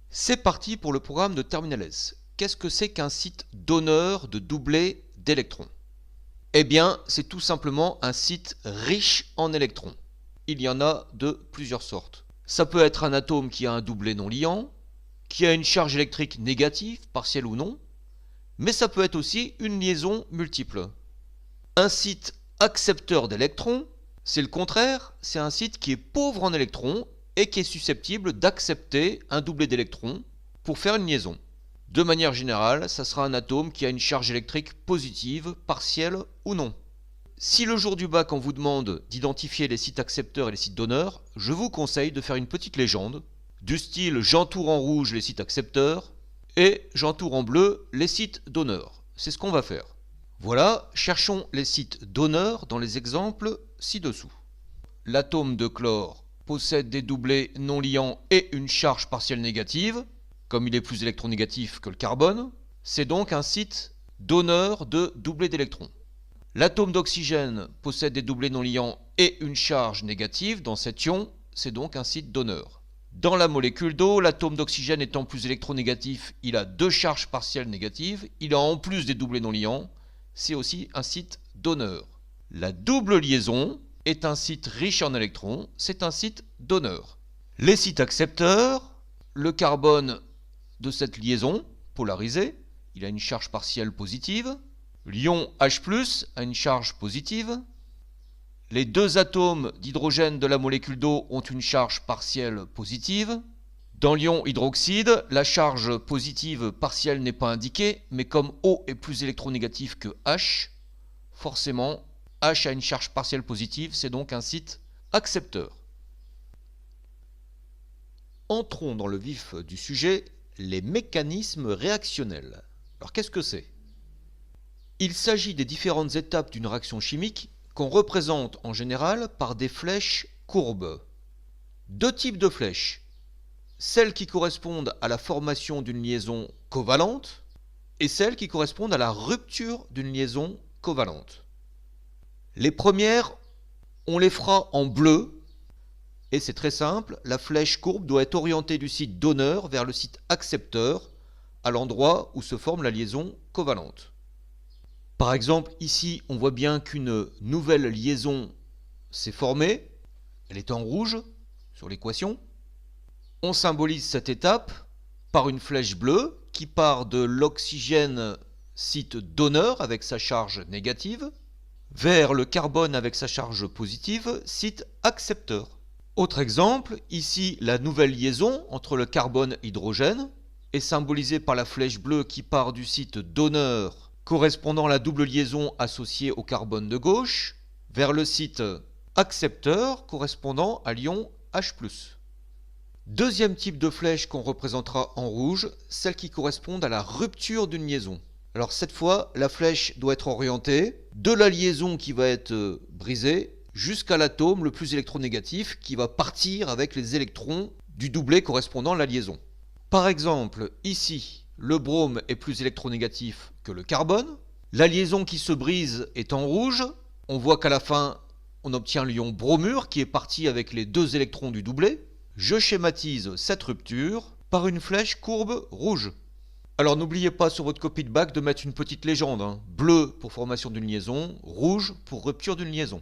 C'est parti pour le programme de Terminal S. Qu'est-ce que c'est qu'un site donneur de doublés d'électrons? Eh bien, c'est tout simplement un site riche en électrons. Il y en a de plusieurs sortes. Ça peut être un atome qui a un doublet non liant, qui a une charge électrique négative, partielle ou non, mais ça peut être aussi une liaison multiple. Un site accepteur d'électrons, c'est le contraire, c'est un site qui est pauvre en électrons et qui est susceptible d'accepter un doublet d'électrons pour faire une liaison. De manière générale, ça sera un atome qui a une charge électrique positive, partielle ou non. Si le jour du bac on vous demande d'identifier les sites accepteurs et les sites donneurs, je vous conseille de faire une petite légende, du style j'entoure en rouge les sites accepteurs et j'entoure en bleu les sites donneurs. C'est ce qu'on va faire. Voilà, cherchons les sites donneurs dans les exemples ci-dessous. L'atome de chlore possède des doublets non liants et une charge partielle négative. Comme il est plus électronégatif que le carbone, c'est donc un site donneur de doublets d'électrons. L'atome d'oxygène possède des doublets non liants et une charge négative dans cet ion, c'est donc un site donneur. Dans la molécule d'eau, l'atome d'oxygène étant plus électronégatif, il a deux charges partielles négatives, il a en plus des doublets non liants, c'est aussi un site donneur. La double liaison est un site riche en électrons, c'est un site donneur. Les sites accepteurs, le carbone de cette liaison polarisée, il a une charge partielle positive. L'ion H+ a une charge positive. Les deux atomes d'hydrogène de la molécule d'eau ont une charge partielle positive. Dans l'ion hydroxyde, la charge positive partielle n'est pas indiquée, mais comme O est plus électronégatif que H, forcément H a une charge partielle positive, c'est donc un site accepteur. Entrons dans le vif du sujet, les mécanismes réactionnels. Alors qu'est-ce que c'est? Il s'agit des différentes étapes d'une réaction chimique qu'on représente en général par des flèches courbes. Deux types de flèches. Celles qui correspondent à la formation d'une liaison covalente et celles qui correspondent à la rupture d'une liaison covalente. Les premières, on les fera en bleu. Et c'est très simple, la flèche courbe doit être orientée du site donneur vers le site accepteur, à l'endroit où se forme la liaison covalente. Par exemple, ici, on voit bien qu'une nouvelle liaison s'est formée. Elle est en rouge sur l'équation. On symbolise cette étape par une flèche bleue qui part de l'oxygène site donneur avec sa charge négative vers le carbone avec sa charge positive, site accepteur. Autre exemple, ici la nouvelle liaison entre le carbone et hydrogène est symbolisée par la flèche bleue qui part du site donneur correspondant à la double liaison associée au carbone de gauche vers le site accepteur correspondant à l'ion H+. Deuxième type de flèche qu'on représentera en rouge, celles qui correspondent à la rupture d'une liaison. Alors cette fois, la flèche doit être orientée de la liaison qui va être brisée jusqu'à l'atome le plus électronégatif qui va partir avec les électrons du doublet correspondant à la liaison. Par exemple, ici, le brome est plus électronégatif que le carbone. La liaison qui se brise est en rouge. On voit qu'à la fin, on obtient l'ion bromure qui est parti avec les deux électrons du doublet. Je schématise cette rupture par une flèche courbe rouge. Alors n'oubliez pas sur votre copie de bac de mettre une petite légende. Bleu pour formation d'une liaison, rouge pour rupture d'une liaison.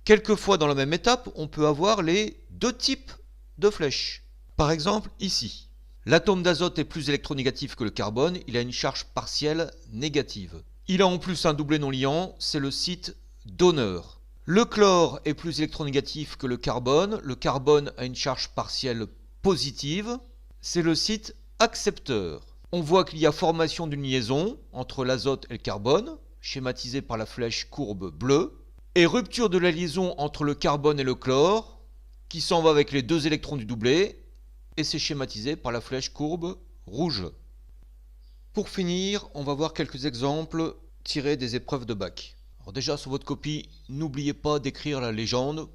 Quelquefois dans la même étape, on peut avoir les deux types de flèches. Par exemple ici, l'atome d'azote est plus électronégatif que le carbone, il a une charge partielle négative. Il a en plus un doublet non liant, c'est le site donneur. Le chlore est plus électronégatif que le carbone a une charge partielle positive, c'est le site accepteur. On voit qu'il y a formation d'une liaison entre l'azote et le carbone, schématisée par la flèche courbe bleue, et rupture de la liaison entre le carbone et le chlore, qui s'en va avec les deux électrons du doublet, et c'est schématisé par la flèche courbe rouge. Pour finir, on va voir quelques exemples tirés des épreuves de bac. Alors déjà sur votre copie, n'oubliez pas d'écrire la légende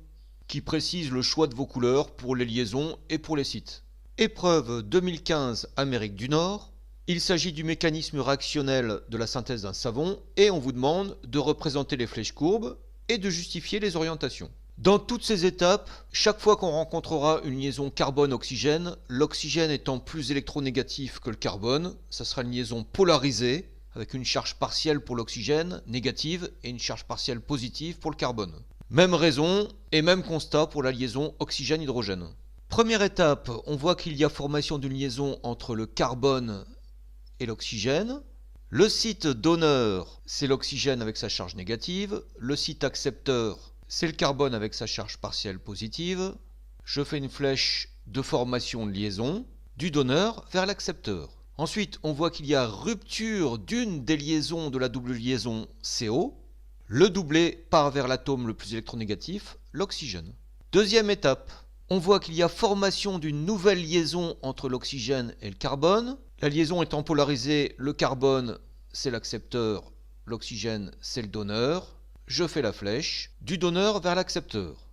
qui précise le choix de vos couleurs pour les liaisons et pour les sites. Épreuve 2015 Amérique du Nord. Il s'agit du mécanisme réactionnel de la synthèse d'un savon et on vous demande de représenter les flèches courbes et de justifier les orientations. Dans toutes ces étapes, chaque fois qu'on rencontrera une liaison carbone-oxygène, l'oxygène étant plus électronégatif que le carbone, ça sera une liaison polarisée, avec une charge partielle pour l'oxygène, négative, et une charge partielle positive pour le carbone. Même raison et même constat pour la liaison oxygène-hydrogène. Première étape, on voit qu'il y a formation d'une liaison entre le carbone et l'oxygène. Le site donneur, c'est l'oxygène avec sa charge négative. Le site accepteur, c'est le carbone avec sa charge partielle positive. Je fais une flèche de formation de liaison du donneur vers l'accepteur. Ensuite, on voit qu'il y a rupture d'une des liaisons de la double liaison CO. Le doublé part vers l'atome le plus électronégatif, l'oxygène. Deuxième étape, on voit qu'il y a formation d'une nouvelle liaison entre l'oxygène et le carbone. La liaison étant polarisée, le carbone c'est l'accepteur, l'oxygène c'est le donneur. Je fais la flèche du donneur vers l'accepteur.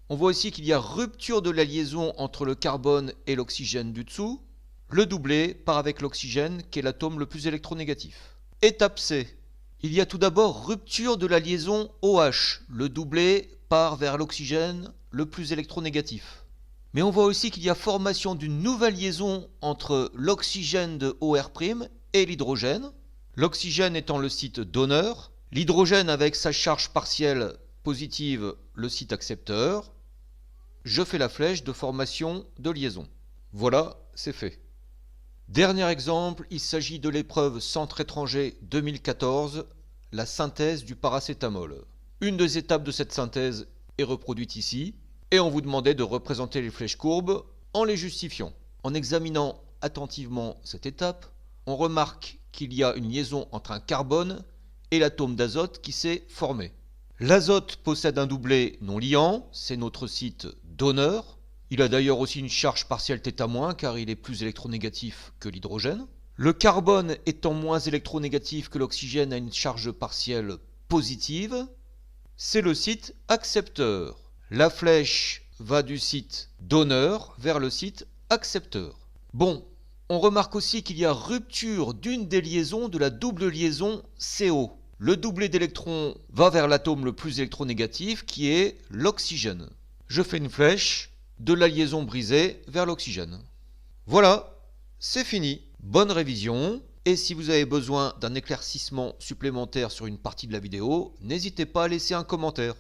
On voit ici qu'il y a rupture de la liaison entre le carbone et l'oxygène du dessous. Le doublé part avec l'oxygène qui est l'atome le plus électronégatif. Étape C. Il y a tout d'abord rupture de la liaison OH. Le doublé part vers l'oxygène le plus électronégatif. Mais on voit aussi qu'il y a formation d'une nouvelle liaison entre l'oxygène de OR' et l'hydrogène. L'oxygène étant le site donneur, l'hydrogène avec sa charge partielle positive, le site accepteur. Je fais la flèche de formation de liaison. Voilà, c'est fait. Dernier exemple, il s'agit de l'épreuve Centre étranger 2014, la synthèse du paracétamol. Une des étapes de cette synthèse est reproduite ici, et on vous demandait de représenter les flèches courbes en les justifiant. En examinant attentivement cette étape, on remarque qu'il y a une liaison entre un carbone et l'atome d'azote qui s'est formé. L'azote possède un doublé non liant, c'est notre site donneur. Il a d'ailleurs aussi une charge partielle θ- car il est plus électronégatif que l'hydrogène. Le carbone étant moins électronégatif que l'oxygène a une charge partielle positive. C'est le site accepteur. La flèche va du site donneur vers le site accepteur. Bon, on remarque aussi qu'il y a rupture d'une des liaisons de la double liaison CO. Le doublé d'électrons va vers l'atome le plus électronégatif qui est l'oxygène. Je fais une flèche de la liaison brisée vers l'oxygène. Voilà, c'est fini. Bonne révision. Et si vous avez besoin d'un éclaircissement supplémentaire sur une partie de la vidéo, n'hésitez pas à laisser un commentaire.